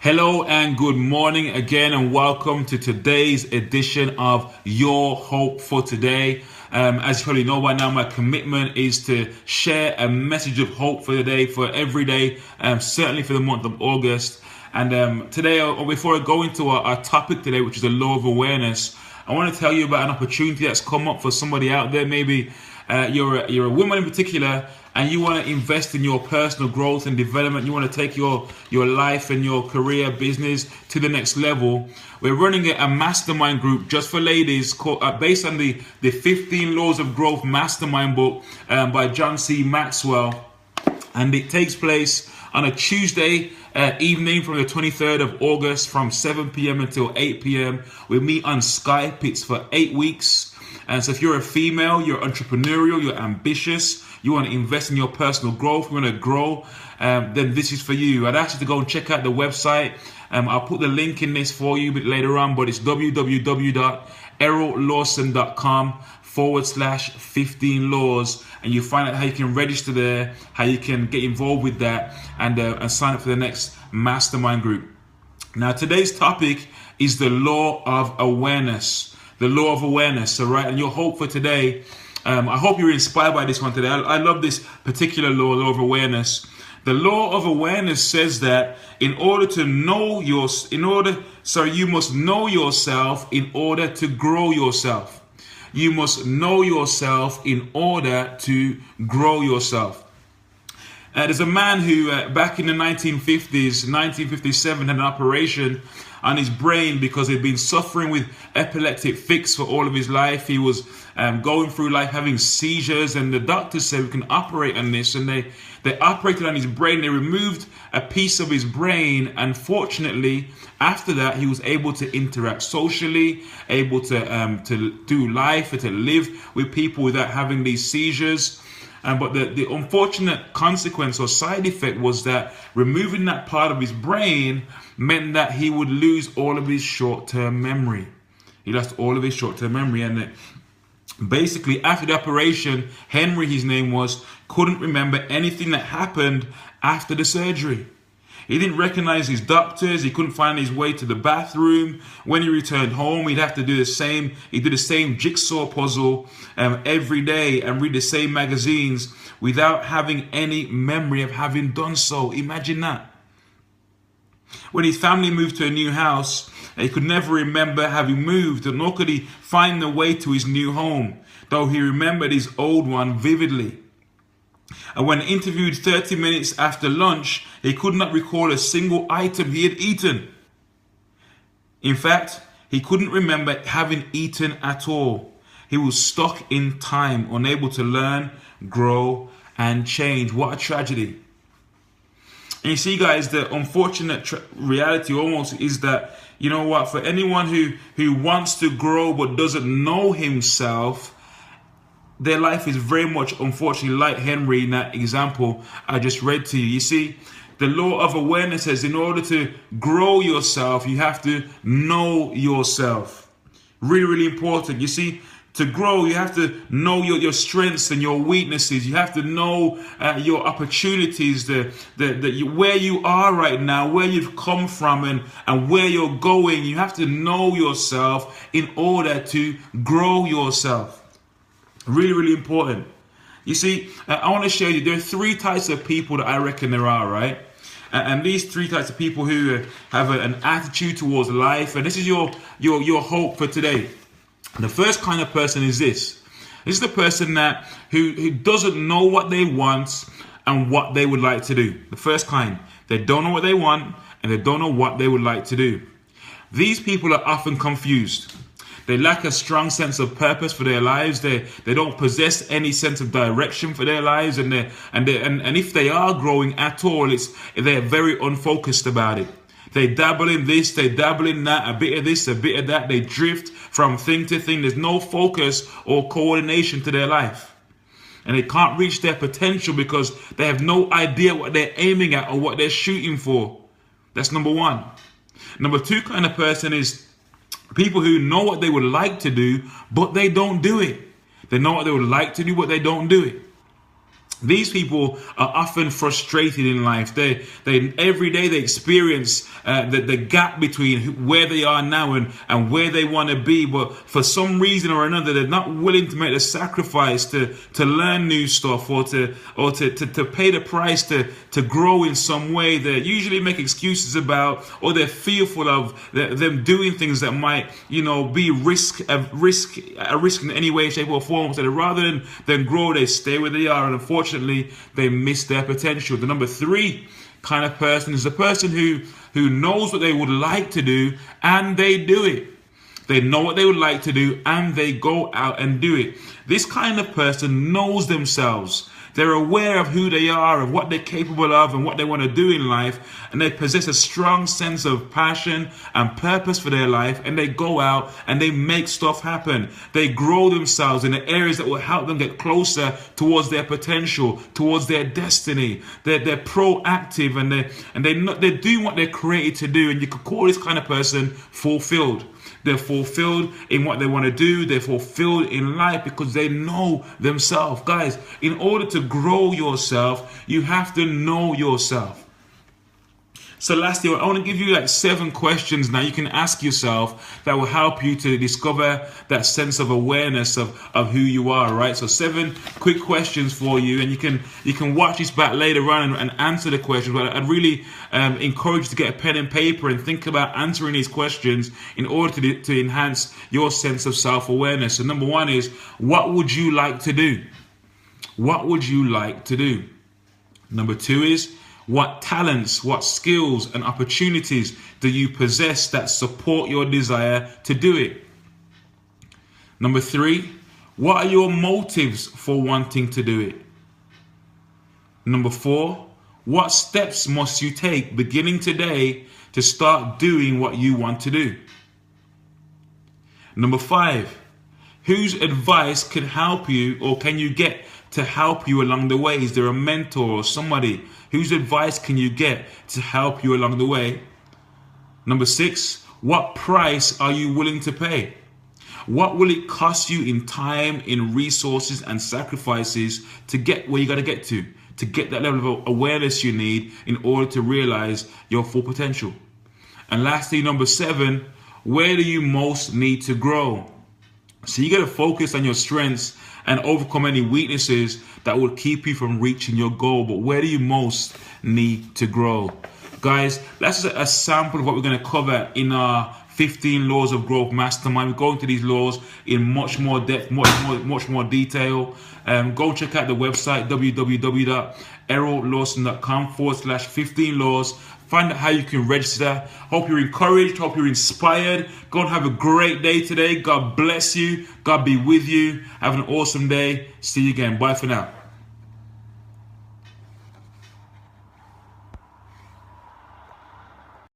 Hello and good morning again, and welcome to today's edition of Your Hope for Today. As you probably know by now, my commitment is to share a message of hope for the day, for every day, certainly for the month of August. And today, or before I go into our topic today, which is the law of awareness, I want to tell you about an opportunity that's come up for somebody out there. Maybe you're a woman in particular, and you want to invest in your personal growth and development. You want to take your life and your career, business to the next level. We're running a mastermind group just for ladies, based on the 15 Laws of Growth mastermind book by John C. Maxwell. And it takes place on a Tuesday evening from the 23rd of August from 7 p.m. until 8 p.m. We meet on Skype. It's for 8 weeks. And so if you're a female, you're entrepreneurial, you're ambitious, you want to invest in your personal growth, you want to grow, then this is for you. I'd ask you to go and check out the website. I'll put the link in this for you a bit later on, but it's www.errollawson.com/15 laws, and you find out how you can register there, how you can get involved with that, and sign up for the next mastermind group. Now, today's topic is the law of awareness. The law of awareness. So, right, and your hope for today, I hope you're inspired by this one today. I love this particular law of awareness. The law of awareness says that you must know yourself in order to grow yourself. You must know yourself in order to grow yourself. There's a man who back in the 1957, had an operation on his brain because he'd been suffering with epileptic fits for all of his life. He was going through life having seizures, and the doctors said we can operate on this, and they operated on his brain. They removed a piece of his brain, and fortunately after that he was able to interact socially, able to do life, to live with people without having these seizures. But the unfortunate consequence or side effect was that removing that part of his brain meant that he would lose all of his short-term memory. He lost all of his short-term memory, and basically after the operation, Henry, his name was, couldn't remember anything that happened after the surgery. He didn't recognize his doctors. He couldn't find his way to the bathroom. When he returned home, he'd have to do the same. He did the same jigsaw puzzle every day and read the same magazines without having any memory of having done so. Imagine that. When his family moved to a new house, he could never remember having moved, nor could he find the way to his new home, though he remembered his old one vividly. And when interviewed 30 minutes after lunch, he could not recall a single item he had eaten. In fact, he couldn't remember having eaten at all. He was stuck in time, unable to learn, grow, and change. What a tragedy. And you see, guys, the unfortunate reality almost is that, you know what, for anyone who wants to grow but doesn't know himself, their life is very much, unfortunately, like Henry in that example I just read to you. You see, the law of awareness says in order to grow yourself, you have to know yourself. Really, really important. You see, to grow, you have to know your strengths and your weaknesses. You have to know your opportunities, where you are right now, where you've come from, and where you're going. You have to know yourself in order to grow yourself. Really, really important. You see, I want to show you there are three types of people that I reckon there are, right? And these three types of people who have an attitude towards life, and this is your hope for today. The first kind of person is this. This is the person who doesn't know what they want and what they would like to do. The first kind. They don't know what they want and they don't know what they would like to do. These people are often confused. They lack a strong sense of purpose for their lives. They don't possess any sense of direction for their lives, and if they are growing at all, they're very unfocused about it. They dabble in this, they dabble in that, a bit of this, a bit of that. They drift from thing to thing. There's no focus or coordination to their life, and they can't reach their potential because they have no idea what they're aiming at or what they're shooting for. That's number one. Number two kind of person is people who know what they would like to do, but they don't do it. They know what they would like to do, but they don't do it. These people are often frustrated in life. They every day they experience the gap between where they are now and where they want to be. But for some reason or another, they're not willing to make the sacrifice to learn new stuff or to pay the price to grow in some way. They usually make excuses about, or they're fearful of them doing things that might, be a risk in any way, shape, or form. So rather than grow, they stay where they are, and unfortunately, they miss their potential. The number 3 kind of person is the person who knows what they would like to do and they do it. They know what they would like to do and they go out and do it. This kind of person knows themselves. They're aware of who they are, of what they're capable of, and what they want to do in life. And they possess a strong sense of passion and purpose for their life. And they go out and they make stuff happen. They grow themselves in the areas that will help them get closer towards their potential, towards their destiny. They're proactive and they're doing what they're created to do. And you could call this kind of person fulfilled. They're fulfilled in what they want to do. They're fulfilled in life because they know themselves. Guys, in order to grow yourself, you have to know yourself. So lastly, I want to give you 7 questions now you can ask yourself that will help you to discover that sense of awareness of who you are, right? So 7 quick questions for you, and you can watch this back later on and answer the questions. But I'd really encourage you to get a pen and paper and think about answering these questions in order to enhance your sense of self-awareness. So number 1 is, what would you like to do? What would you like to do? Number 2 is, what talents, what skills and opportunities do you possess that support your desire to do it? Number 3, what are your motives for wanting to do it? Number 4, what steps must you take beginning today to start doing what you want to do? Number 5, whose advice can help you, or can you get to help you along the way? Is there a mentor or somebody whose advice can you get to help you along the way? Number 6, what price are you willing to pay? What will it cost you in time, in resources and sacrifices to get where you got to get that level of awareness you need in order to realize your full potential? And lastly, number 7, where do you most need to grow? So you got to focus on your strengths and overcome any weaknesses that will keep you from reaching your goal. But where do you most need to grow? Guys, that's just a sample of what we're going to cover in our 15 Laws of Growth Mastermind. We're going to these laws in much more depth, much more detail. Go check out the website, www.errolawson.com/15 laws. Find out how you can register. Hope you're encouraged. Hope you're inspired. Go and have a great day today. God bless you. God be with you. Have an awesome day. See you again. Bye for now.